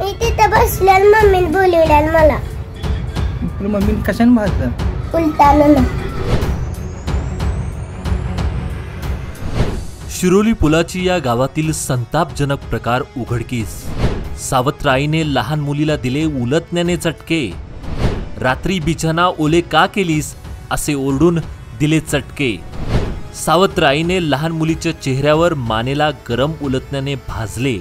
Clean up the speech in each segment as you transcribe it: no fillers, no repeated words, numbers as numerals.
मी तिथं बसल्यावर मम्मीने बोलवल्याल मला. तुला मम्मीने कशाने भाजलं? उलटानं. शिरोली पुलाची या गावातील संतापजनक प्रकार उघडकीस. सावत्र आईने लहान मुलीला दिले उलटण्याने चटके. रात्री बिछाना ओले का केलीस असे ओरडून दिले चटके. सावत्र आईने लहान मुलीच्या चेहऱ्यावर मानेला गरम उलटण्याने भाजले.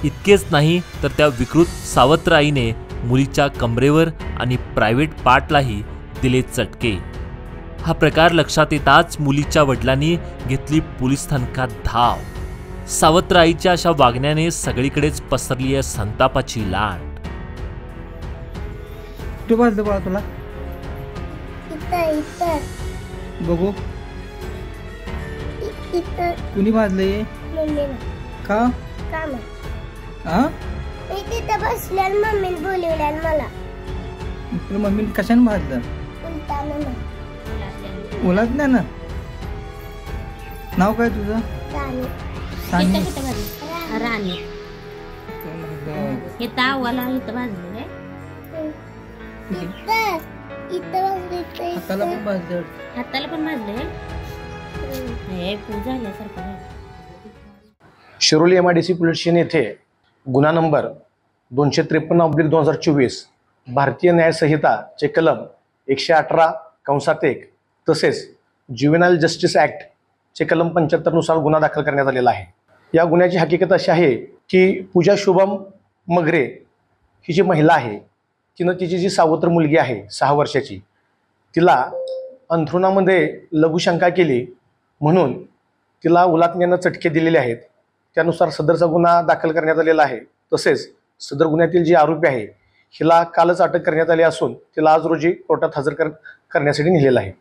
इतकेच नाही तर त्या विकृत सावत्र आईने मुलीच्या कमरेवर आणि प्रायव्हेट पार्टलाही दिले चटके. हा प्रकार लक्षात येताच मुलीच्या वडिलांनी घेतली पोलीस स्थानकात धाव. सावत्र आईच्या अशा वागण्याने सगळीकडेच पसरली आहे संतापाची लाट. तू भाजलं बाळा तुला? बघू कुणी भाजले? का? मी तिथं बसल्यावर मम्मीने बोलवल्याल मला. तुला मम्मीने कशाने भाजलं? उलटानं. उलटण्यानं. नाव काय तुझं? राणी. राणी. हे तावाला इथं भाजलं काय? हाताला पण भाजलं. हाताला पण भाजलंय. झाल्यासारखं. शिरोली MIDC पोलीस स्टेशन येथे गुन्हा नंबर 253/2024 भारतीय न्याय संहिताचे कलम 118(1) तसेच ज्युव्हेनाइल जस्टिस ॲक्टचे कलम 75 नुसार गुन्हा दाखल करण्यात आलेला आहे. या गुन्ह्याची हकीकत अशी आहे की पूजा शुभम मगरे ही जी महिला आहे, तिनं तिची जी सावत्र मुलगी आहे 6 वर्षाची, तिला अंथरुणामध्ये लघुशंका केली म्हणून तिला उलटण्यानं चटके दिलेले आहेत. त्यानुसार सदरचा गुन्हा दाखल करण्यात आलेला आहे. तसेच सदर गुन्ह्यातील जी आरोपी आहे हिला कालच अटक करण्यात आली असून तिला आज रोजी कोर्टात हजर करण्यासाठी नेलेलं आहे.